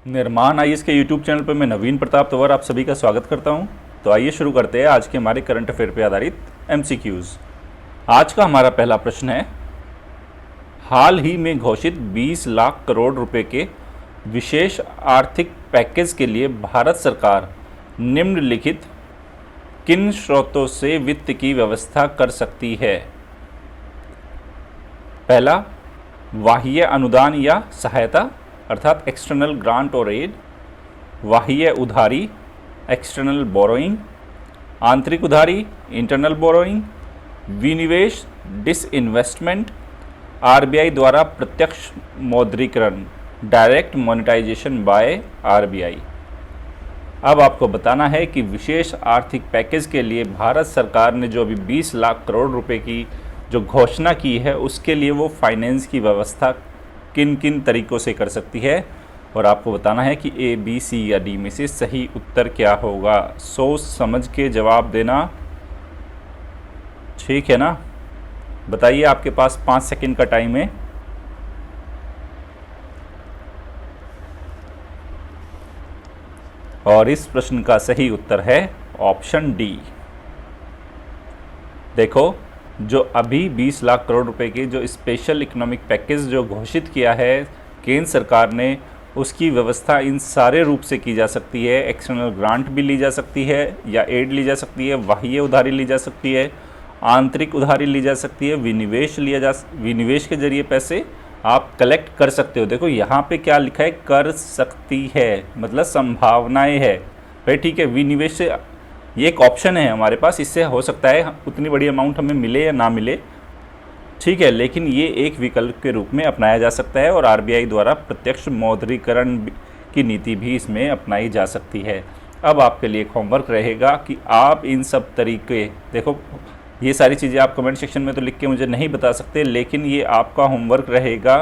निर्माण आईएएस के YouTube channel पर मैं नवीन प्रताप तंवर आप सभी का स्वागत करता हूं। तो आइए शुरू करते हैं आज के हमारे करंट अफेयर पर आधारित एमसीक्यूज। आज का हमारा पहला प्रश्न है, हाल ही में घोषित 20 लाख करोड़ रुपए के विशेष आर्थिक पैकेज के लिए भारत सरकार निम्नलिखित किन स्रोतों से वित्त की व्यवस्था कर सकती है? पहला, बाह्य अनुदान या सहायता अर्थात एक्सटर्नल ग्रांट और एड, बाह्य उधारी एक्सटर्नल बोरोइंग, आंतरिक उधारी इंटरनल बोरोइंग, विनिवेश डिसइन्वेस्टमेंट, आरबीआई द्वारा प्रत्यक्ष मौद्रीकरण डायरेक्ट मोनेटाइजेशन बाय आरबीआई। अब आपको बताना है कि विशेष आर्थिक पैकेज के लिए भारत सरकार ने जो अभी 20 लाख करोड़ रुपए की जो घोषणा की है उसके लिए वो फाइनेंस की व्यवस्था किन किन तरीक़ों से कर सकती है, और आपको बताना है कि ए, बी, सी या डी में से सही उत्तर क्या होगा। सोच समझ के जवाब देना, ठीक है ना? बताइए, आपके पास 5 सेकंड का टाइम है। और इस प्रश्न का सही उत्तर है ऑप्शन डी। देखो, जो अभी 20 लाख करोड़ रुपए के जो स्पेशल इकोनॉमिक पैकेज जो घोषित किया है केंद्र सरकार ने, उसकी व्यवस्था इन सारे रूप से की जा सकती है। एक्सटर्नल ग्रांट भी ली जा सकती है या एड ली जा सकती है, बाह्य उधारी ली जा सकती है, आंतरिक उधारी ली जा सकती है, विनिवेश के जरिए पैसे आप कलेक्ट कर सकते हो। देखो यहाँ पे क्या लिखा है, कर सकती है, मतलब संभावनाएं है भाई, ठीक है। विनिवेश से ये एक ऑप्शन है हमारे पास, इससे हो सकता है उतनी बड़ी अमाउंट हमें मिले या ना मिले, ठीक है, लेकिन ये एक विकल्प के रूप में अपनाया जा सकता है और आरबीआई द्वारा प्रत्यक्ष मौद्रीकरण की नीति भी इसमें अपनाई जा सकती है। अब आपके लिए एक होमवर्क रहेगा कि आप इन सब तरीके, देखो ये सारी चीज़ें आप कमेंट सेक्शन में तो लिख के मुझे नहीं बता सकते, लेकिन ये आपका होमवर्क रहेगा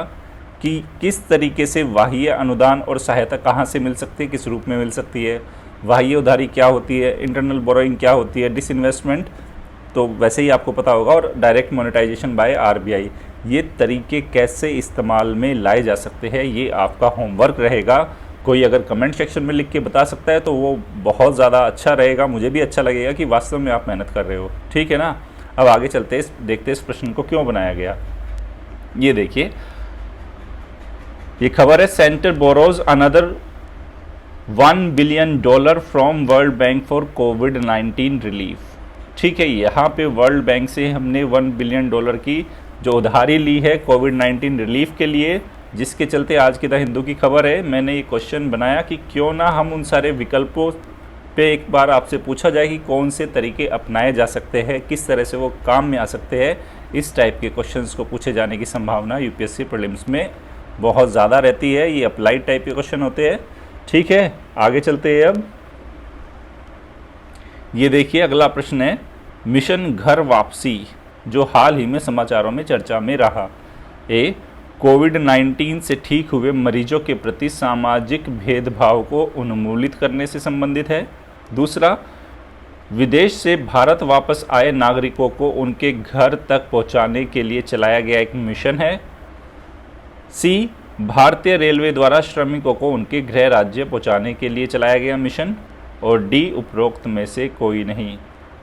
कि किस तरीके से बाह्य अनुदान और सहायता कहाँ से मिल सकती है, किस रूप में मिल सकती है, बाह्य उधारी क्या होती है, इंटरनल बोरोइंग क्या होती है, डिसइन्वेस्टमेंट तो वैसे ही आपको पता होगा, और डायरेक्ट मोनेटाइजेशन बाय आरबीआई, ये तरीके कैसे इस्तेमाल में लाए जा सकते हैं, ये आपका होमवर्क रहेगा। कोई अगर कमेंट सेक्शन में लिख के बता सकता है तो वो बहुत ज़्यादा अच्छा रहेगा, मुझे भी अच्छा लगेगा कि वास्तव में आप मेहनत कर रहे हो, ठीक है ना? अब आगे चलते देखते इस प्रश्न को क्यों बनाया गया। ये देखिए, ये खबर है, centre borrows another $1 billion from world bank for covid relief. ठीक है, यहाँ पे वर्ल्ड बैंक से हमने $1 बिलियन की जो उधारी ली है कोविड-19 रिलीफ के लिए, जिसके चलते आज की द हिंदू की खबर है। मैंने ये क्वेश्चन बनाया कि क्यों ना हम उन सारे विकल्पों पे एक बार आपसे पूछा जाए कि कौन से तरीके अपनाए जा सकते हैं, किस तरह से वो काम में आ सकते हैं। इस टाइप के क्वेश्चंस को पूछे जाने की संभावना यूपीएससी प्रीलिम्स में बहुत ज़्यादा रहती है। ये अप्लाइड टाइप के क्वेश्चन होते हैं, ठीक है। आगे चलते हैं। अब ये देखिए, अगला प्रश्न है, मिशन घर वापसी जो हाल ही में समाचारों में चर्चा में रहा, ए, कोविड-19 से ठीक हुए मरीजों के प्रति सामाजिक भेदभाव को उन्मूलित करने से संबंधित है। दूसरा, विदेश से भारत वापस आए नागरिकों को उनके घर तक पहुंचाने के लिए चलाया गया एक मिशन है। सी, भारतीय रेलवे द्वारा श्रमिकों को उनके गृह राज्य पहुंचाने के लिए चलाया गया मिशन। और डी, उपरोक्त में से कोई नहीं।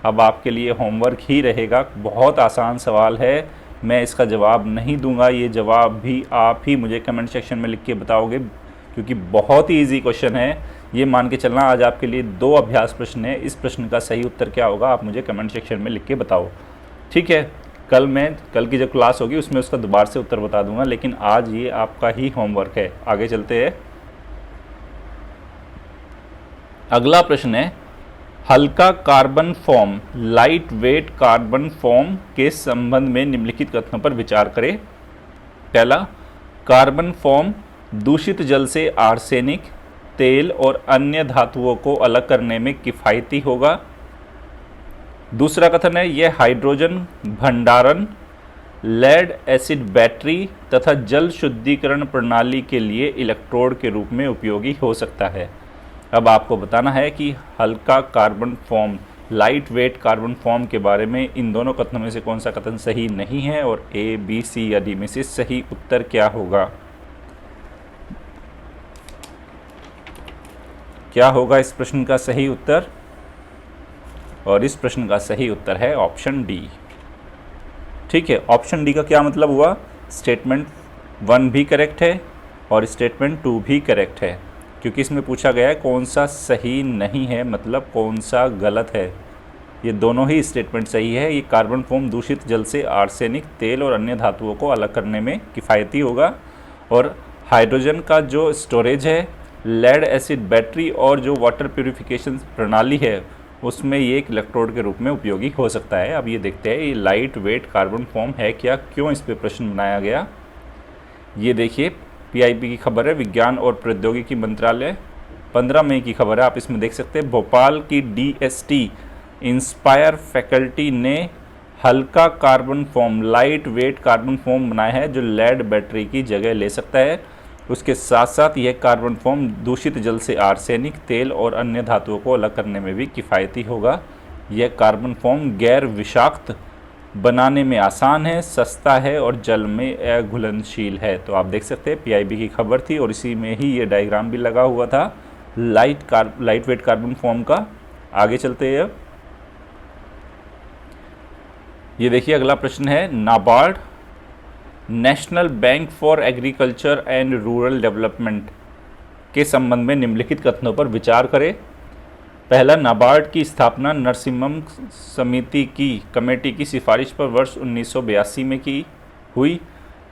अब आपके लिए होमवर्क ही रहेगा, बहुत आसान सवाल है, मैं इसका जवाब नहीं दूंगा, ये जवाब भी आप ही मुझे कमेंट सेक्शन में लिख के बताओगे, क्योंकि बहुत ही इजी क्वेश्चन है। ये मान के चलना, आज आपके लिए 2 अभ्यास प्रश्न है, इस प्रश्न का सही उत्तर क्या होगा आप मुझे कमेंट सेक्शन में लिख के बताओ, ठीक है। कल की जो क्लास होगी उसमें उसका दोबारा से उत्तर बता दूंगा, लेकिन आज ये आपका ही होमवर्क है। आगे चलते हैं। अगला प्रश्न है, हल्का carbon form light weight carbon form के संबंध में निम्नलिखित कथनों पर विचार करें। पहला, कार्बन फॉर्म दूषित जल से आर्सेनिक, तेल और अन्य धातुओं को अलग करने में किफ़ायती होगा। दूसरा कथन है, यह हाइड्रोजन भंडारण, लेड एसिड बैटरी तथा जल शुद्धिकरण प्रणाली के लिए इलेक्ट्रोड के रूप में उपयोगी हो सकता है। अब आपको बताना है कि हल्का carbon form, light weight carbon form के बारे में इन दोनों कथनों में से कौन सा कथन सही नहीं है, और ए, बी, सी या डी में से सही उत्तर क्या होगा। क्या होगा इस प्रश्न का सही उत्तर? और इस प्रश्न का सही उत्तर है ऑप्शन डी। ठीक है, ऑप्शन डी का क्या मतलब हुआ? स्टेटमेंट 1 भी करेक्ट है और स्टेटमेंट 2 भी करेक्ट है, क्योंकि इसमें पूछा गया है कौन सा सही नहीं है, मतलब कौन सा गलत है। ये दोनों ही स्टेटमेंट सही है। ये कार्बन फोम दूषित जल से आर्सेनिक, तेल और अन्य धातुओं को अलग करने में किफ़ायती होगा, और हाइड्रोजन का जो स्टोरेज है, लेड एसिड बैटरी और जो वाटर प्यूरिफिकेशन प्रणाली है उसमें ये एक इलेक्ट्रोड के रूप में उपयोगी हो सकता है। अब ये देखते हैं ये लाइट वेट कार्बन फॉर्म है क्या, क्यों इस पे प्रश्न बनाया गया। ये देखिए पीआईबी की खबर है, विज्ञान और प्रौद्योगिकी मंत्रालय 15 मई की खबर है, आप इसमें देख सकते हैं। भोपाल की डीएसटी इंस्पायर फैकल्टी ने हल्का carbon form, light weight carbon form बनाया है जो लेड बैटरी की जगह ले सकता है। उसके साथ साथ यह कार्बन फॉर्म दूषित जल से आर्सेनिक, तेल और अन्य धातुओं को अलग करने में भी किफ़ायती होगा। यह कार्बन फॉर्म गैर विषाक्त, बनाने में आसान है, सस्ता है और जल में अघुलनशील है। तो आप देख सकते हैं पीआईबी की खबर थी और इसी में ही ये डायग्राम भी लगा हुआ था लाइट वेट कार्बन फॉर्म का। आगे चलते हैं। ये देखिए अगला प्रश्न है, NABARD national bank for agriculture and rural development के संबंध में निम्नलिखित कथनों पर विचार करें। पहला, नाबार्ड की स्थापना नरसिम्हम समिति की कमेटी की सिफारिश पर वर्ष 1982 में की हुई।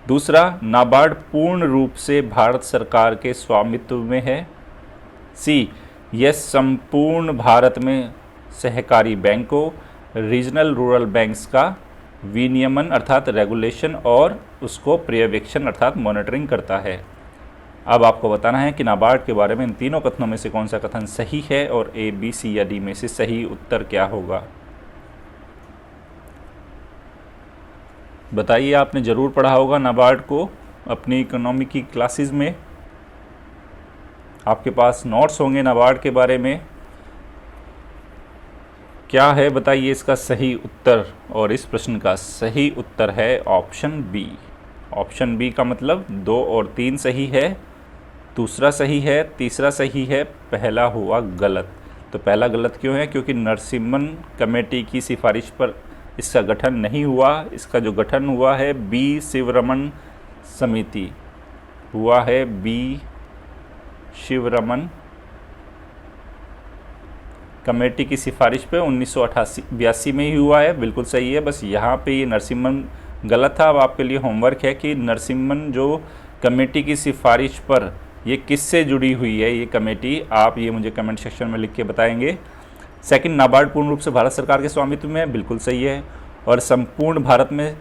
दूसरा, नाबार्ड पूर्ण रूप से भारत सरकार के स्वामित्व में है। सी, यह संपूर्ण भारत में सहकारी बैंकों, रीजनल रूरल बैंक्स का विनियमन अर्थात रेगुलेशन और उसको पर्यवेक्षण अर्थात मॉनिटरिंग करता है। अब आपको बताना है कि नाबार्ड के बारे में इन तीनों कथनों में से कौन सा कथन सही है और ए, बी, सी या डी में से सही उत्तर क्या होगा। बताइए, आपने ज़रूर पढ़ा होगा नाबार्ड को अपनी इकोनॉमी की क्लासेस में, आपके पास नोट्स होंगे नाबार्ड के बारे में। क्या है बताइए इसका सही उत्तर, और इस प्रश्न का सही उत्तर है ऑप्शन बी। ऑप्शन बी का मतलब 2 और 3 सही है, दूसरा सही है, तीसरा सही है, पहला हुआ गलत। तो पहला गलत क्यों है? क्योंकि नरसिम्हन कमेटी की सिफारिश पर इसका गठन नहीं हुआ। इसका जो गठन हुआ है बी शिवरमन समिति हुआ है, बी शिवरमन कमेटी की सिफारिश पे 1982 में ही हुआ है, बिल्कुल सही है। बस यहाँ पे ये नरसिम्हन गलत था। अब आपके लिए होमवर्क है कि नरसिम्हन जो कमेटी की सिफारिश पर ये किससे जुड़ी हुई है ये कमेटी, आप ये मुझे कमेंट सेक्शन में लिख के बताएंगे। सेकंड, नाबार्ड पूर्ण रूप से भारत सरकार के स्वामित्व में है, बिल्कुल सही है। और संपूर्ण भारत में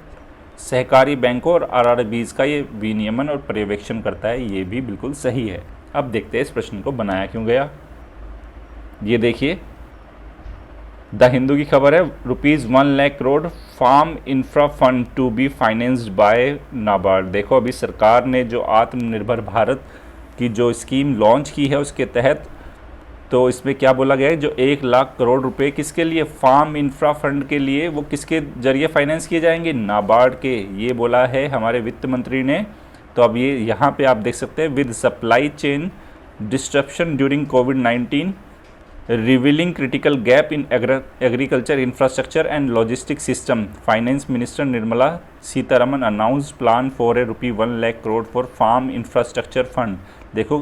सहकारी बैंकों और आरआरबीज का ये विनियमन और पर्यवेक्षण करता है, ये भी बिल्कुल सही है। अब देखते हैं इस प्रश्न को बनाया क्यों गया। ये देखिए द हिंदू की खबर है, ₹1 lakh crore farm infra fund to be financed by NABARD. देखो अभी सरकार ने जो आत्मनिर्भर भारत की जो स्कीम लॉन्च की है उसके तहत, तो इसमें क्या बोला गया है, जो 1 लाख करोड़ रुपए किसके लिए, फार्म इंफ्रा फंड के लिए, वो किसके जरिए फाइनेंस किए जाएंगे, नाबार्ड के। ये बोला है हमारे वित्त मंत्री ने। तो अब ये यहाँ पे आप देख सकते हैं, with supply chain disruption during कोविड-19 revealing critical gap in agriculture infrastructure and logistic system, finance minister Nirmala Sitharaman announce plan for a ₹1 lakh crore for farm infrastructure fund. देखो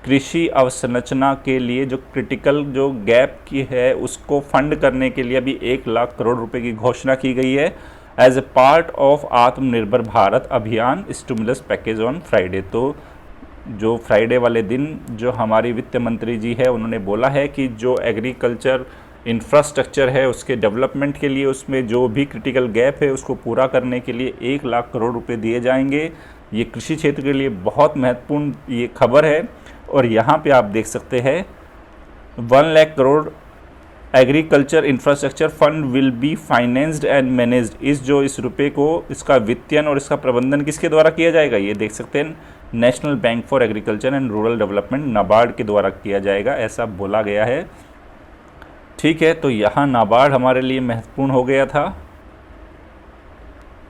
कृषि अवसंरचना के लिए जो क्रिटिकल जो गैप की है उसको फंड करने के लिए अभी 1 लाख करोड़ रुपए की घोषणा की गई है एज ए पार्ट ऑफ आत्मनिर्भर भारत अभियान स्टिमुलस पैकेज ऑन फ्राइडे। तो जो फ्राइडे वाले दिन जो हमारी वित्त मंत्री जी है उन्होंने बोला है कि जो एग्रीकल्चर इंफ्रास्ट्रक्चर है उसके डेवलपमेंट के लिए उसमें जो भी क्रिटिकल गैप है उसको पूरा करने के लिए 1 लाख करोड़ रुपए दिए जाएंगे। ये कृषि क्षेत्र के लिए बहुत महत्वपूर्ण ये खबर है। और यहाँ पे आप देख सकते हैं 1 lakh crore agriculture infrastructure fund will be financed and managed. इस रुपए को इसका वित्तीयन और इसका प्रबंधन किसके द्वारा किया जाएगा, ये देख सकते हैं national bank for agriculture and rural development NABARD के द्वारा किया जाएगा, ऐसा बोला गया है। ठीक है, तो यहाँ नाबार्ड हमारे लिए महत्वपूर्ण हो गया था।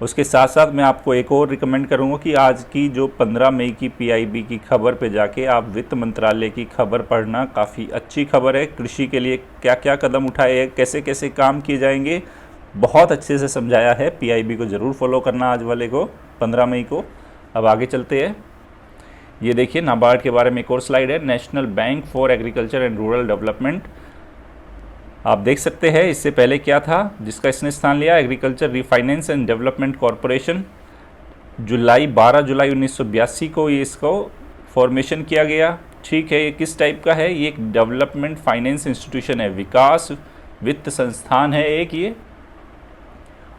उसके साथ साथ मैं आपको एक और रिकमेंड करूंगा कि आज की जो 15 मई की पीआईबी की खबर पे जाके आप वित्त मंत्रालय की खबर पढ़ना, काफ़ी अच्छी खबर है। कृषि के लिए क्या क्या कदम उठाए हैं, कैसे कैसे काम किए जाएंगे, बहुत अच्छे से समझाया है। पीआईबी को ज़रूर फॉलो करना आज वाले को, 15 मई को। अब आगे चलते हैं। ये देखिए नाबार्ड के बारे में एक और स्लाइड है, national bank for agriculture and rural development. आप देख सकते हैं इससे पहले क्या था जिसका इसने स्थान लिया, agriculture refinance and development corporation. 12 जुलाई 1982 को ये इसको फॉर्मेशन किया गया। ठीक है, ये किस टाइप का है, ये एक डेवलपमेंट फाइनेंस इंस्टीट्यूशन है, विकास वित्त संस्थान है एक ये।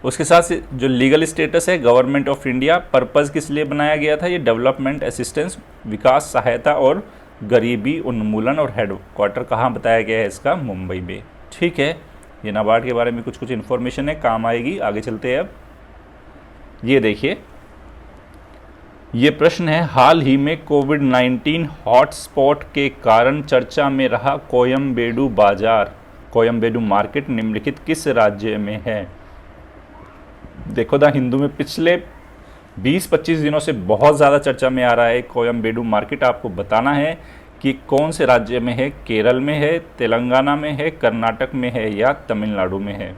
उसके साथ जो लीगल स्टेटस है, गवर्नमेंट ऑफ इंडिया। पर्पज़ किस लिए बनाया गया था, ये डेवलपमेंट असिस्टेंस, विकास सहायता और गरीबी उन्मूलन। और हेडक्वार्टर कहाँ बताया गया है इसका, मुंबई में। ठीक है, ये नाबार्ड के बारे में कुछ इन्फॉर्मेशन है, काम आएगी। आगे चलते हैं। अब ये देखिए, ये प्रश्न है, हाल ही में कोविड-19 हॉटस्पॉट के कारण चर्चा में रहा कोयम्बेडु बाजार, कोयम्बेडु मार्केट निम्नलिखित किस राज्य में है। देखो द हिंदू में पिछले 20-25 दिनों से बहुत ज़्यादा चर्चा में आ रहा है कोयम्बेडु मार्केट। आपको बताना है कि कौन से राज्य में है, केरल में है, तेलंगाना में है, कर्नाटक में है या तमिलनाडु में है।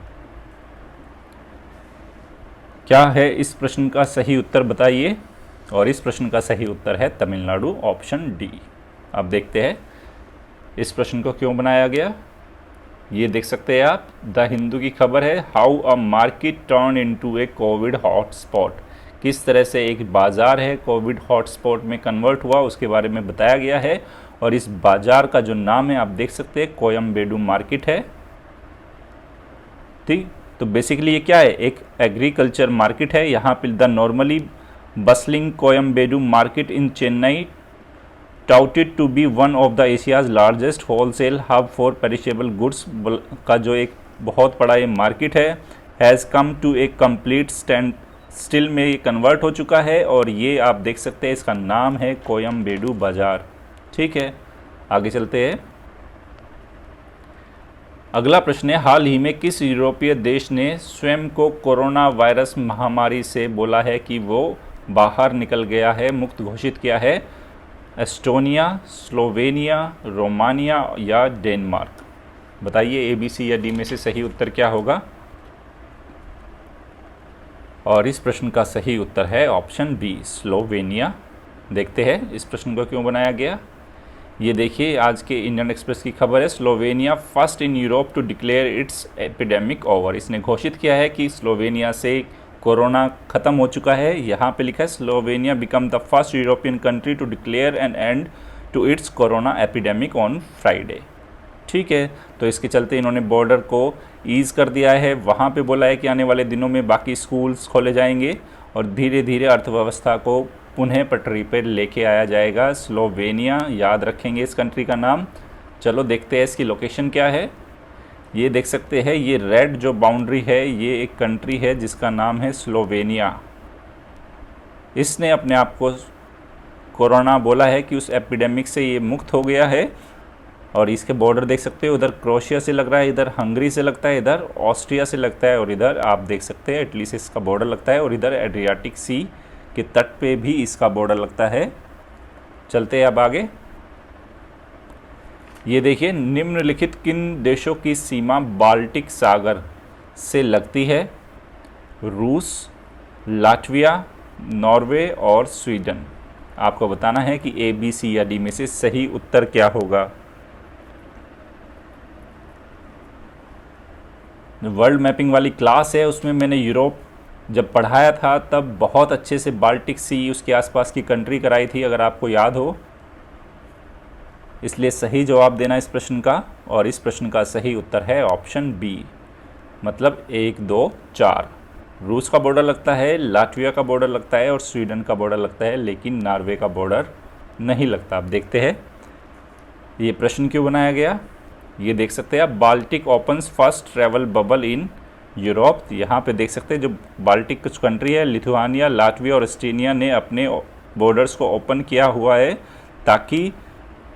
क्या है इस प्रश्न का सही उत्तर बताइए। और इस प्रश्न का सही उत्तर है तमिलनाडु, ऑप्शन डी। अब देखते हैं इस प्रश्न को क्यों बनाया गया। ये देख सकते हैं आप, द हिंदू की खबर है, how a market turn into A Covid hotspot. किस तरह से एक बाज़ार है कोविड हॉटस्पॉट में कन्वर्ट हुआ, उसके बारे में बताया गया है। और इस बाज़ार का जो नाम है आप देख सकते हैं, कोयम्बेडु मार्केट है। ठीक, तो बेसिकली ये क्या है, एक एग्रीकल्चर मार्केट है। यहाँ पे the normally bustling Koyambedu market in Chennai touted to be one of the Asia's largest wholesale hub for perishable goods का जो एक बहुत बड़ा ये मार्केट है, has come to a complete standstill में ये कन्वर्ट हो चुका है। और ये आप देख सकते हैं इसका नाम है कोयम्बेडु बाज़ार। ठीक है, आगे चलते हैं। अगला प्रश्न है, हाल ही में किस यूरोपीय देश ने स्वयं को कोरोना वायरस महामारी से बोला है कि वो बाहर निकल गया है, मुक्त घोषित किया है। एस्टोनिया, स्लोवेनिया, रोमानिया या डेनमार्क। बताइए ए, बी, सी या डी में से सही उत्तर क्या होगा। और इस प्रश्न का सही उत्तर है ऑप्शन बी, स्लोवेनिया। देखते हैं इस प्रश्न को क्यों बनाया गया। ये देखिए आज के इंडियन एक्सप्रेस की खबर है, Slovenia first in Europe to declare its epidemic over. इसने घोषित किया है कि स्लोवेनिया से कोरोना ख़त्म हो चुका है। यहाँ पे लिखा है, Slovenia become the first European country to declare an end to its corona epidemic on Friday. ठीक है, तो इसके चलते इन्होंने बॉर्डर को ईज़ कर दिया है। वहाँ पे बोला है कि आने वाले दिनों में बाकी स्कूल्स खोले जाएंगे और धीरे धीरे अर्थव्यवस्था को पुनः पटरी पर लेके आया जाएगा। स्लोवेनिया, याद रखेंगे इस कंट्री का नाम। चलो देखते हैं इसकी लोकेशन क्या है। ये देख सकते हैं, ये रेड जो बाउंड्री है, ये एक कंट्री है जिसका नाम है स्लोवेनिया। इसने अपने आप को कोरोना बोला है कि उस एपिडेमिक से ये मुक्त हो गया है। और इसके बॉर्डर देख सकते हो, उधर क्रोशिया से लग रहा है, इधर हंगरी से लगता है, इधर ऑस्ट्रिया से लगता है और इधर आप देख सकते हैं इटली से इसका बॉर्डर लगता है। और इधर एड्रियाटिक सी के तट पे भी इसका बॉर्डर लगता है। चलते हैं अब आगे। ये देखिए, निम्नलिखित किन देशों की सीमा बाल्टिक सागर से लगती है। रूस, लाटविया, नॉर्वे और स्वीडन। आपको बताना है कि ए, बी, सी या डी में से सही उत्तर क्या होगा। वर्ल्ड मैपिंग वाली क्लास है, उसमें मैंने यूरोप जब पढ़ाया था तब बहुत अच्छे से बाल्टिक सी, उसके आसपास की कंट्री कराई थी, अगर आपको याद हो। इसलिए सही जवाब देना इस प्रश्न का। और इस प्रश्न का सही उत्तर है ऑप्शन बी, मतलब 1, 2, 4। रूस का बॉर्डर लगता है, लाटविया का बॉर्डर लगता है और स्वीडन का बॉर्डर लगता है, लेकिन नॉर्वे का बॉर्डर नहीं लगता। अब देखते हैं ये प्रश्न क्यों बनाया गया। ये देख सकते हैं आप, Baltic opens first travel bubble in Europe. यहाँ पे देख सकते हैं जो बाल्टिक कुछ कंट्री है, लिथुआनिया, लाटविया और एस्टोनिया ने अपने बॉर्डर्स को ओपन किया हुआ है ताकि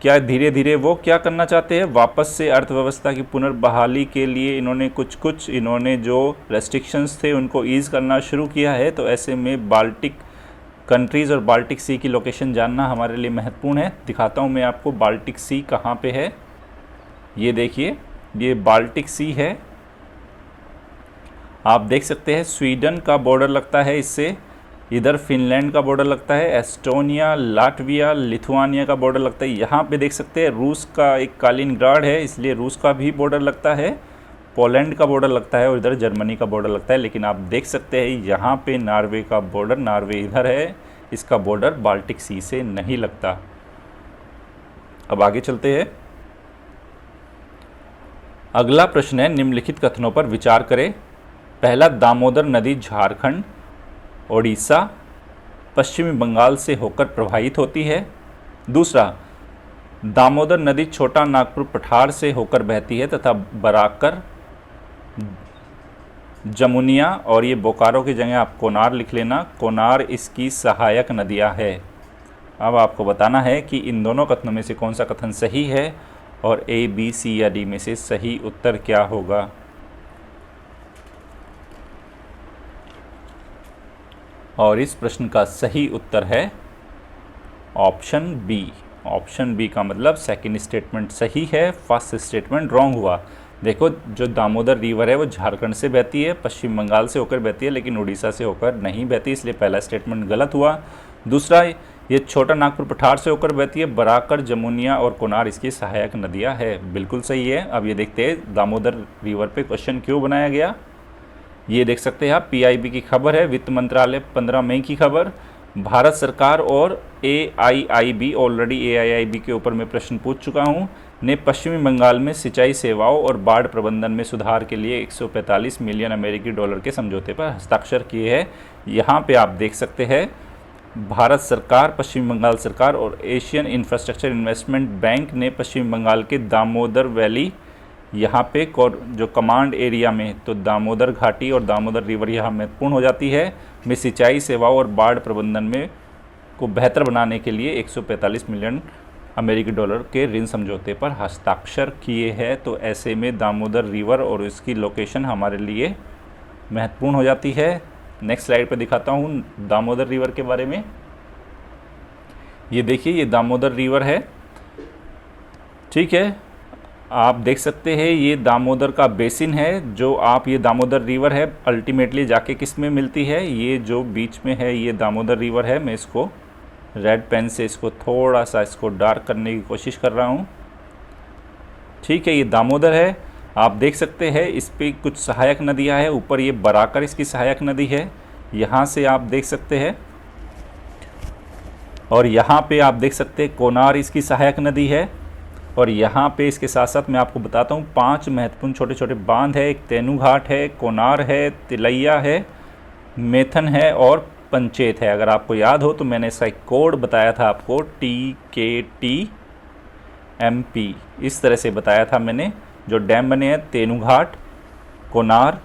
क्या धीरे धीरे वो क्या करना चाहते हैं, वापस से अर्थव्यवस्था की पुनर्बहाली के लिए इन्होंने कुछ इन्होंने जो रेस्ट्रिक्शंस थे उनको ईज़ करना शुरू किया है। तो ऐसे में बाल्टिक कंट्रीज़ और बाल्टिक सी की लोकेशन जानना हमारे लिए महत्वपूर्ण है। दिखाता हूँ मैं आपको बाल्टिक सी कहाँ पे है। ये देखिए, ये बाल्टिक सी है। आप देख सकते हैं स्वीडन का बॉर्डर लगता है इससे, इधर फिनलैंड का बॉर्डर लगता है, एस्टोनिया, लाटविया, लिथुआनिया का बॉर्डर लगता है। यहाँ पे देख सकते हैं रूस का एक कालिनग्राड है, इसलिए रूस का भी बॉर्डर लगता है, पोलैंड का बॉर्डर लगता है और इधर जर्मनी का बॉर्डर लगता है। लेकिन आप देख सकते हैं यहाँ पे नॉर्वे का बॉर्डर, नॉर्वे इधर है, इसका बॉर्डर बाल्टिक सी से नहीं लगता। अब आगे चलते हैं। अगला प्रश्न है, निम्नलिखित कथनों पर विचार करें। पहला, दामोदर नदी झारखंड, ओडिशा, पश्चिमी बंगाल से होकर प्रवाहित होती है। दूसरा, दामोदर नदी छोटा नागपुर पठार से होकर बहती है तथा बराकर, जमुनिया और ये बोकारो की जगह आप कोनार लिख लेना, कोनार इसकी सहायक नदियां है। अब आपको बताना है कि इन दोनों कथनों में से कौन सा कथन सही है और ए, बी, सी या डी में से सही उत्तर क्या होगा। और इस प्रश्न का सही उत्तर है ऑप्शन बी। ऑप्शन बी का मतलब सेकंड स्टेटमेंट सही है, फर्स्ट स्टेटमेंट रॉन्ग हुआ। देखो, जो दामोदर रिवर है वो झारखंड से बहती है, पश्चिम बंगाल से होकर बहती है, लेकिन उड़ीसा से होकर नहीं बहती, इसलिए पहला स्टेटमेंट गलत हुआ। दूसरा, ये छोटा नागपुर पठार से होकर बहती है, बराकर, जमुनिया और कोनार इसकी सहायक नदियाँ है, बिल्कुल सही है। अब ये देखते हैं दामोदर रिवर पे क्वेश्चन क्यों बनाया गया। ये देख सकते हैं आप, पीआईबी की खबर है, वित्त मंत्रालय 15 मई की खबर। भारत सरकार और एआईआईबी, ऑलरेडी एआईआईबी के ऊपर मैं प्रश्न पूछ चुका हूँ, ने पश्चिमी बंगाल में सिंचाई सेवाओं और बाढ़ प्रबंधन में सुधार के लिए 145 मिलियन अमेरिकी डॉलर के समझौते पर हस्ताक्षर किए हैं। यहाँ पे आप देख सकते हैं भारत सरकार, पश्चिम बंगाल सरकार और एशियन इंफ्रास्ट्रक्चर इन्वेस्टमेंट बैंक ने पश्चिम बंगाल के दामोदर वैली, यहाँ पे जो कमांड एरिया में, तो दामोदर घाटी और दामोदर रिवर यहाँ महत्वपूर्ण हो जाती है, में सिंचाई सेवाओं और बाढ़ प्रबंधन में को बेहतर बनाने के लिए 145 मिलियन अमेरिकी डॉलर के ऋण समझौते पर हस्ताक्षर किए हैं। तो ऐसे में दामोदर रिवर और इसकी लोकेशन हमारे लिए महत्वपूर्ण हो जाती है। नेक्स्ट स्लाइड पे दिखाता हूँ दामोदर रिवर के बारे में। ये देखिए, ये दामोदर रिवर है, ठीक है। आप देख सकते हैं ये दामोदर का बेसिन है। जो आप, ये दामोदर रिवर है, अल्टीमेटली जाके किस में मिलती है, ये जो बीच में है ये दामोदर रिवर है। मैं इसको रेड पेन से इसको थोड़ा सा इसको डार्क करने की कोशिश कर रहा हूँ, ठीक है। ये दामोदर है, आप देख सकते हैं इस पर कुछ सहायक नदियाँ हैं। ऊपर ये बराकर इसकी सहायक नदी है, यहाँ से आप देख सकते हैं, और यहाँ पे आप देख सकते हैं कोनार इसकी सहायक नदी है। और यहाँ पे इसके साथ साथ मैं आपको बताता हूँ 5 महत्वपूर्ण छोटे छोटे बांध है। एक तेनू घाट है, कोनार है, तिलैया है, मेथन है और पंचेत है। अगर आपको याद हो तो मैंने इसका एक कोड बताया था आपको, TKTMP, इस तरह से बताया था मैंने। जो डैम बने हैं तेनू घाट, कोनार,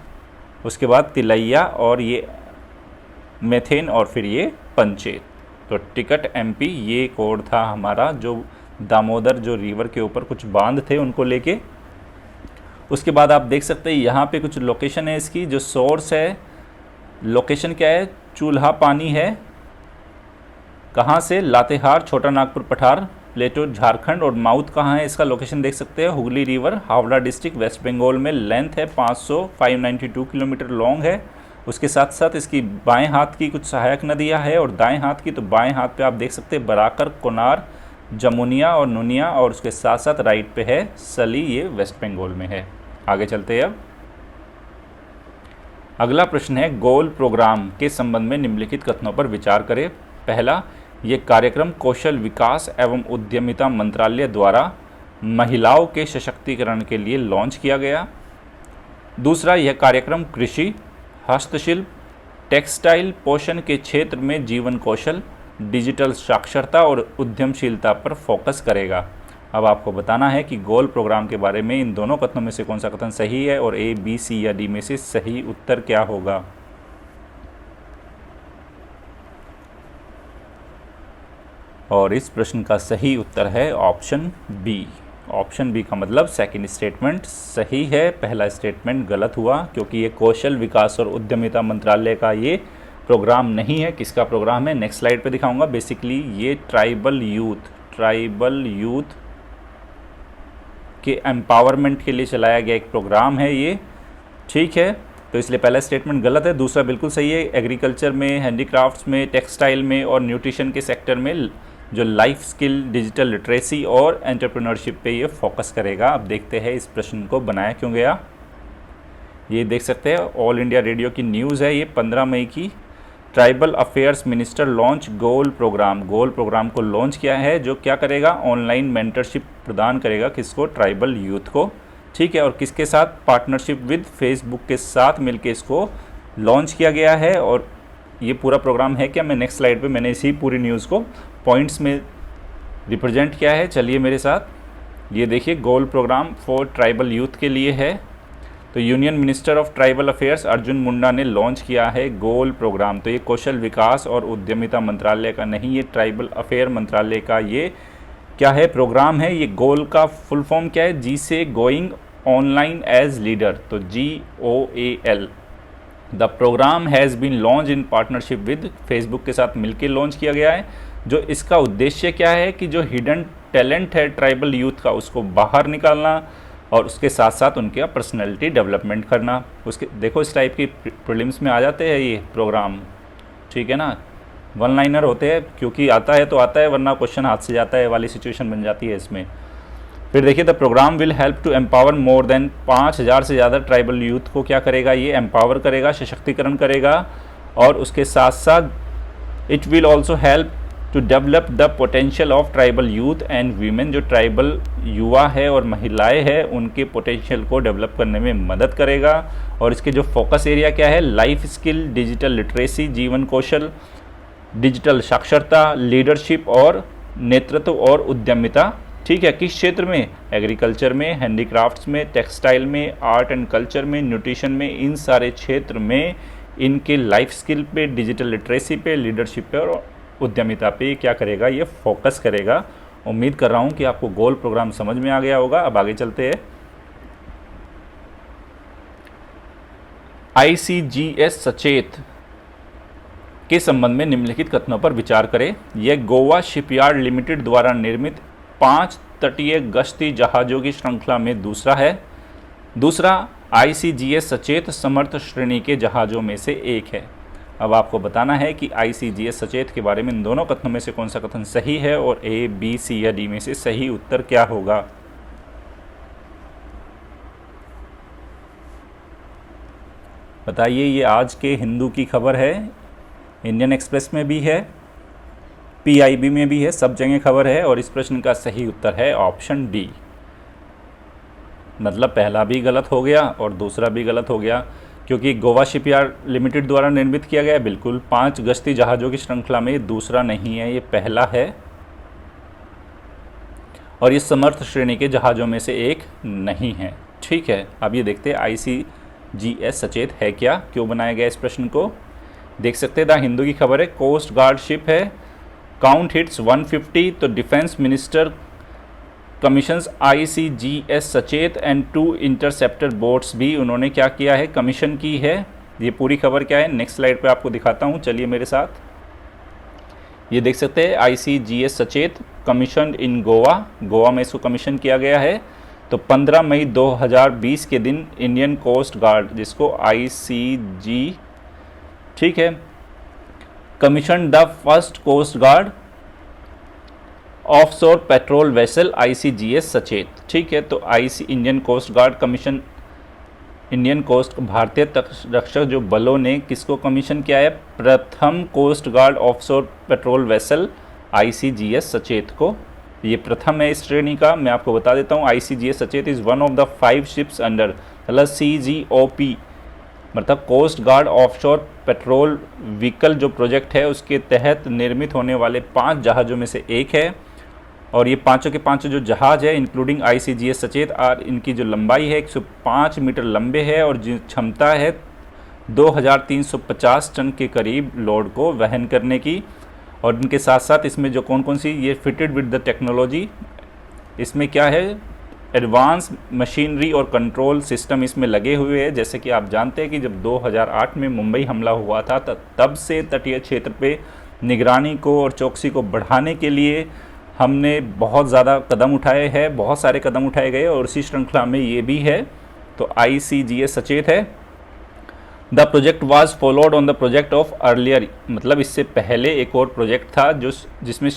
उसके बाद तिलैया और ये मेथेन और फिर ये पंचेत। तो टिकट MP ये कोड था हमारा, जो दामोदर जो रिवर के ऊपर कुछ बांध थे उनको लेके। उसके बाद आप देख सकते हैं यहाँ पे कुछ लोकेशन है इसकी, जो सोर्स है, लोकेशन क्या है, चूल्हा पानी है, कहाँ से, लातेहार, छोटा नागपुर पठार, प्लेटो झारखंड। और माउथ कहाँ है इसका लोकेशन देख सकते हैं, हुगली रिवर, हावड़ा डिस्ट्रिक्ट, वेस्ट बंगाल में। लेंथ है 592 किलोमीटर लॉन्ग है। उसके साथ साथ इसकी बाएं हाथ की कुछ सहायक नदियाँ है और दाएं हाथ की, तो बाएं हाथ पे आप देख सकते हैं बराकर, कोनार, जमुनिया और नुनिया, और उसके साथ साथ राइट पे है सली, ये वेस्ट बंगाल में है। आगे चलते हैं अब। अगला प्रश्न है, गोल प्रोग्राम के संबंध में निम्नलिखित कथनों पर विचार करें। पहला, ये कार्यक्रम कौशल विकास एवं उद्यमिता मंत्रालय द्वारा महिलाओं के सशक्तिकरण के लिए लॉन्च किया गया। दूसरा, यह कार्यक्रम कृषि, हस्तशिल्प, टेक्सटाइल, पोषण के क्षेत्र में जीवन कौशल, डिजिटल साक्षरता और उद्यमशीलता पर फोकस करेगा। अब आपको बताना है कि गोल प्रोग्राम के बारे में इन दोनों कथनों में से कौन सा कथन सही है और A, B, C या D में से सही उत्तर क्या होगा। और इस प्रश्न का सही उत्तर है ऑप्शन बी। ऑप्शन बी का मतलब सेकंड स्टेटमेंट सही है, पहला स्टेटमेंट गलत हुआ, क्योंकि ये कौशल विकास और उद्यमिता मंत्रालय का ये प्रोग्राम नहीं है। किसका प्रोग्राम है, नेक्स्ट स्लाइड पे दिखाऊंगा। बेसिकली ये ट्राइबल यूथ के एम्पावरमेंट के लिए चलाया गया एक प्रोग्राम है ये, ठीक है। तो इसलिए पहला स्टेटमेंट गलत है, दूसरा बिल्कुल सही है। एग्रीकल्चर में, हैंडीक्राफ्ट्स में, टेक्सटाइल में और न्यूट्रिशन के सेक्टर में जो लाइफ स्किल, डिजिटल लिटरेसी और एंटरप्रेन्योरशिप पे ये फोकस करेगा। अब देखते हैं इस प्रश्न को बनाया क्यों गया। ये देख सकते हैं ऑल इंडिया रेडियो की न्यूज़ है, ये 15 मई की। ट्राइबल अफेयर्स मिनिस्टर लॉन्च गोल प्रोग्राम को लॉन्च किया है, जो क्या करेगा, ऑनलाइन मेंटरशिप प्रदान करेगा किसको, ट्राइबल यूथ को, ठीक है। और किसके साथ, पार्टनरशिप विद फेसबुक के साथ मिलकर इसको लॉन्च किया गया है। और ये पूरा प्रोग्राम है क्या, मैं नेक्स्ट स्लाइड पे मैंने इसी पूरी न्यूज़ को पॉइंट्स में रिप्रेजेंट किया है। चलिए मेरे साथ, ये देखिए goal program for tribal youth के लिए है। तो union minister of tribal affairs Arjun Munda ने लॉन्च किया है गोल प्रोग्राम। तो ये कौशल विकास और उद्यमिता मंत्रालय का नहीं, ये ट्राइबल अफेयर मंत्रालय का ये क्या है, प्रोग्राम है। ये गोल का फुल फॉर्म क्या है, जी से गोइंग ऑनलाइन एज लीडर, तो GOAL। The program has been launch in partnership with Facebook के साथ मिलकर लॉन्च किया गया है। जो इसका उद्देश्य क्या है कि जो हिडन टैलेंट है ट्राइबल यूथ का, उसको बाहर निकालना और उसके साथ साथ उनके पर्सनैलिटी डेवलपमेंट करना। उसके देखो इस टाइप की प्रीलिम्स में आ जाते हैं ये प्रोग्राम, ठीक है ना, वन लाइनर होते हैं, क्योंकि आता है तो आता है, वरना क्वेश्चन हाथ से जाता है वाली सिचुएशन बन जाती है इसमें। फिर देखिए, the program will help to empower more than 5000 से ज़्यादा ट्राइबल यूथ को क्या करेगा, ये एम्पावर करेगा, सशक्तिकरण करेगा। और उसके साथ साथ it will also help to develop the potential of tribal youth and women. जो ट्राइबल युवा है और महिलाएं हैं, उनके पोटेंशियल को डेवलप करने में मदद करेगा। और इसके जो फोकस एरिया क्या है, लाइफ स्किल, डिजिटल लिटरेसी, जीवन कौशल, डिजिटल साक्षरता, लीडरशिप और नेतृत्व और उद्यमिता, ठीक है। किस क्षेत्र में, एग्रीकल्चर में, हैंडीक्राफ्ट्स में, टेक्सटाइल में, आर्ट एंड कल्चर में, न्यूट्रिशन में, इन सारे क्षेत्र में इनके लाइफ स्किल पे, डिजिटल लिटरेसी पे, लीडरशिप पे और उद्यमिता पे क्या करेगा, ये फोकस करेगा। उम्मीद कर रहा हूँ कि आपको गोल प्रोग्राम समझ में आ गया होगा। अब आगे चलते हैं। ICGS सचेत के संबंध में निम्नलिखित कथनों पर विचार करें। यह गोवा शिपयार्ड लिमिटेड द्वारा निर्मित 5 तटीय गश्ती जहाज़ों की श्रृंखला में दूसरा है। दूसरा, ICGS सचेत समर्थ श्रेणी के जहाज़ों में से एक है। अब आपको बताना है कि ICGS सचेत के बारे में इन दोनों कथनों में से कौन सा कथन सही है और A, B, C या D में से सही उत्तर क्या होगा। बताइए, ये आज के हिंदू की खबर है, इंडियन एक्सप्रेस में भी है, PIB में भी है, सब जगह खबर है। और इस प्रश्न का सही उत्तर है ऑप्शन D। मतलब पहला भी गलत हो गया और दूसरा भी गलत हो गया, क्योंकि गोवा शिपयार्ड लिमिटेड द्वारा निर्मित किया गया है बिल्कुल 5 गश्ती जहाज़ों की श्रृंखला में, दूसरा नहीं है, ये पहला है। और ये समर्थ श्रेणी के जहाज़ों में से एक नहीं है, ठीक है। अब ये देखते हैं ICGS सचेत है क्या, क्यों बनाया गया इस प्रश्न को। देख सकते हैं, द हिंदू की खबर है, कोस्ट गार्ड शिप है, काउंट हिट्स 150। तो डिफेंस मिनिस्टर कमीशंस ICGS सचेत एंड 2 इंटरसेप्टर बोट्स भी उन्होंने क्या किया है, कमीशन की है। ये पूरी खबर क्या है, नेक्स्ट स्लाइड पे आपको दिखाता हूँ, चलिए मेरे साथ। ये देख सकते हैं, ICGS सचेत कमीशन इन गोवा में इसको कमीशन किया गया है। तो 15 मई 2020 के दिन इंडियन कोस्ट गार्ड, जिसको ICG, ठीक है, commission the first coast guard offshore patrol vessel ICGS Sachet, ठीक है। तो Indian coast guard commission, Indian coast भारतीय तटरक्षक जो बलों ने किसको कमीशन किया है, प्रथम coast guard offshore patrol vessel ICGS Sachet को। ये प्रथम है इस श्रेणी का। मैं आपको बता देता हूँ, ICGS Sachet is one of the 5 ships under मतलब CGOP, मतलब coast guard offshore patrol vehicle जो प्रोजेक्ट है उसके तहत निर्मित होने वाले 5 जहाज़ों में से एक है। और ये पाँचों के पाँचों जो जहाज़ है इंक्लूडिंग ICGS सचेत, और इनकी जो लंबाई है 105 मीटर लंबे है और जो क्षमता है 2350 टन के करीब लोड को वहन करने की। और इनके साथ साथ इसमें जो कौन कौन सी ये फिटेड विद द टेक्नोलॉजी, इसमें क्या है, एडवांस मशीनरी और कंट्रोल सिस्टम इसमें लगे हुए हैं। जैसे कि आप जानते हैं कि जब 2008 में मुंबई हमला हुआ था तब से तटीय क्षेत्र पे निगरानी को और चौकसी को बढ़ाने के लिए हमने बहुत ज़्यादा कदम उठाए हैं, बहुत सारे कदम उठाए गए और उसी श्रृंखला में ये भी है। तो ICGS सचेत है। The project was followed on the project of earlier, मतलब इससे पहले एक और प्रोजेक्ट था जिसमें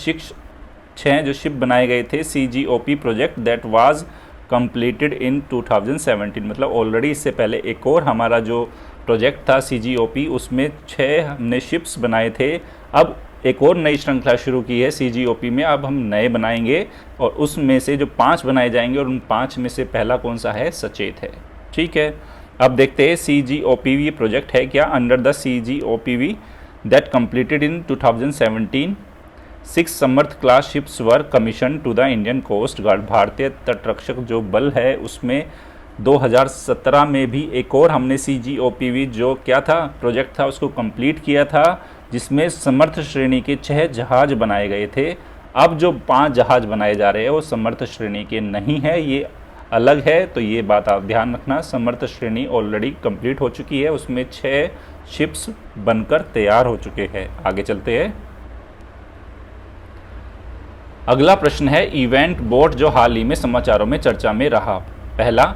6 जो शिप बनाए गए थे, CGOP project that was completed in 2017, मतलब ऑलरेडी इससे पहले एक और हमारा जो प्रोजेक्ट था CGOP, उसमें 6 हमने शिप्स बनाए थे। अब एक और नई श्रृंखला शुरू की है CGOP में, अब हम नए बनाएंगे और उसमें से जो 5 बनाए जाएंगे और उन 5 में से पहला कौन सा है, सचेत है। ठीक है, अब देखते हैं CGOPV प्रोजेक्ट है क्या। Under the CGOPV that completed in 2017, 6 Samarth class ships were commission to the Indian coast guard. भारतीय तटरक्षक जो बल है उसमें 2017 में भी एक और हमने CGOPV जो क्या था प्रोजेक्ट था उसको कंप्लीट किया था, जिसमें समर्थ श्रेणी के 6 जहाज बनाए गए थे। अब जो 5 जहाज बनाए जा रहे हैं वो समर्थ श्रेणी के नहीं है, ये अलग है। तो ये बात आप ध्यान रखना, समर्थ श्रेणी ऑलरेडी कंप्लीट हो चुकी है, उसमें 6 शिप्स बनकर तैयार हो चुके हैं। आगे चलते हैं। अगला प्रश्न है इवेंट बोट जो हाल ही में समाचारों में चर्चा में रहा। पहला,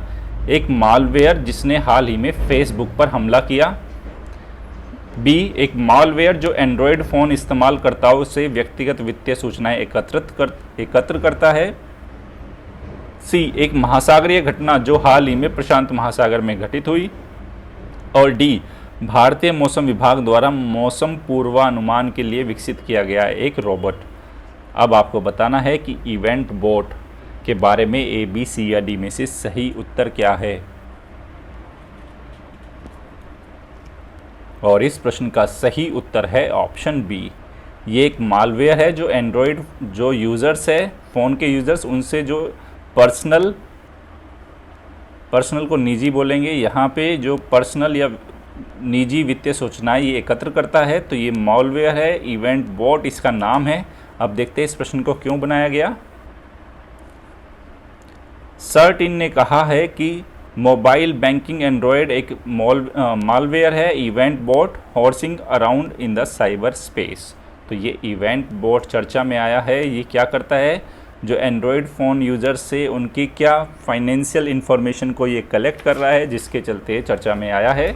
एक मालवेयर जिसने हाल ही में फेसबुक पर हमला किया। बी, एक मालवेयर जो एंड्रॉयड फ़ोन इस्तेमालकर्ताओं से व्यक्तिगत वित्तीय सूचनाएं एकत्र करता है। सी, एक महासागरीय घटना जो हाल ही में प्रशांत महासागर में घटित हुई। और डी, भारतीय मौसम विभाग द्वारा मौसम पूर्वानुमान के लिए विकसित किया गया एक रोबोट। अब आपको बताना है कि इवेंट बोट के बारे में A, B, C या D में से सही उत्तर क्या है। और इस प्रश्न का सही उत्तर है ऑप्शन बी। ये एक मालवेयर है जो एंड्रॉयड जो यूज़र्स है, फ़ोन के यूज़र्स, उनसे जो पर्सनल को निजी बोलेंगे, यहाँ पे जो पर्सनल या निजी वित्तीय सूचनाएं ये एकत्र करता है। तो ये मालवेयर है, इवेंट बोट इसका नाम है। अब देखते हैं इस प्रश्न को क्यों बनाया गया। सर्ट-इन ने कहा है कि मोबाइल बैंकिंग एंड्रॉयड एक मालवेयर है, event bot horsing around in the cyber space. तो ये इवेंट बोट चर्चा में आया है। ये क्या करता है, जो एंड्रॉयड फ़ोन यूज़र से उनकी क्या फाइनेंशियल इन्फॉर्मेशन को ये कलेक्ट कर रहा है, जिसके चलते चर्चा में आया है।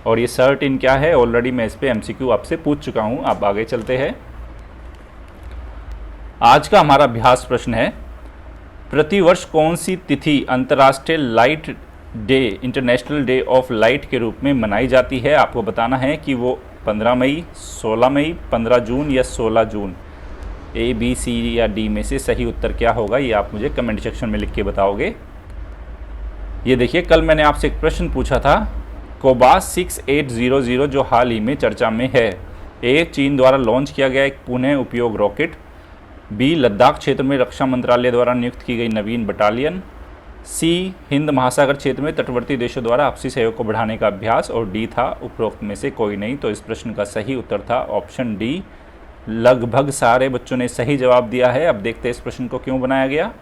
और ये सर्ट-इन क्या है, ऑलरेडी मैं इस पर MCQ आपसे पूछ चुका हूँ। अब आगे चलते हैं। आज का हमारा अभ्यास प्रश्न है, प्रतिवर्ष कौन सी तिथि अंतर्राष्ट्रीय light day, international day of light के रूप में मनाई जाती है। आपको बताना है कि वो 15 मई, 16 मई, 15 जून या 16 जून। A, B, C या D में से सही उत्तर क्या होगा, ये आप मुझे कमेंट सेक्शन में लिख के बताओगे। ये देखिए, कल मैंने आपसे एक प्रश्न पूछा था, कोबास 6800 जो हाल ही में चर्चा में है। A, चीन द्वारा लॉन्च किया गया एक पुनः उपयोग रॉकेट। B, लद्दाख क्षेत्र में रक्षा मंत्रालय द्वारा नियुक्त की गई नवीन बटालियन। C, हिंद महासागर क्षेत्र में तटवर्ती देशों द्वारा आपसी सहयोग को बढ़ाने का अभ्यास। और D था उपरोक्त में से कोई नहीं। तो इस प्रश्न का सही उत्तर था ऑप्शन D। लगभग सारे बच्चों ने सही जवाब दिया है। अब देखते हैं इस प्रश्न को क्यों बनाया गया।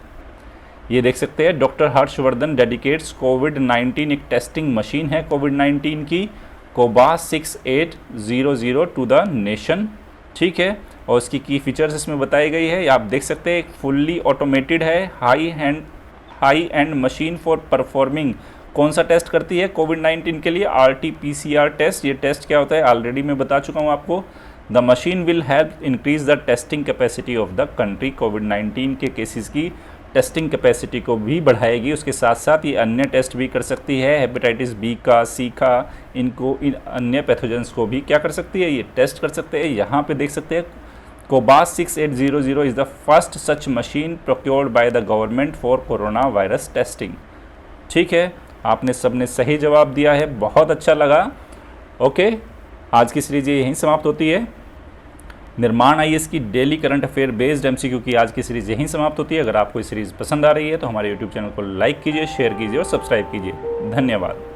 ये देख सकते हैं, डॉक्टर हर्षवर्धन डेडिकेट्स कोविड-19 एक टेस्टिंग मशीन है कोविड-19 की, कोबास 6800 टू द नेशन। ठीक है, और इसकी की फीचर्स इसमें बताई गई है, आप देख सकते हैं। एक फुल्ली ऑटोमेटेड है, high and machine for performing कौन सा टेस्ट करती है कोविड-19 के लिए, RT-PCR टेस्ट। ये टेस्ट क्या होता है ऑलरेडी मैं बता चुका हूँ आपको। The machine will help increase the testing capacity of the country. कोविड-19 के केसेस की टेस्टिंग कैपेसिटी को भी बढ़ाएगी, उसके साथ साथ ये अन्य टेस्ट भी कर सकती है, हेपेटाइटिस बी का, सी का, इन अन्य पैथोजेंस को भी क्या कर सकती है, ये टेस्ट कर सकते हैं। यहाँ पे देख सकते हैं, कोबास 6800 is the first such machine procured by the government for corona virus testing. ठीक है, आपने सबने सही जवाब दिया है, बहुत अच्छा लगा। ओके, आज की सीरीज यहीं समाप्त होती है। निर्माण IAS की daily current affair based MCQ की आज की सीरीज़ यहीं समाप्त होती है। अगर आपको ये सीरीज़ पसंद आ रही है तो हमारे YouTube चैनल को लाइक कीजिए, शेयर कीजिए और सब्सक्राइब कीजिए। धन्यवाद।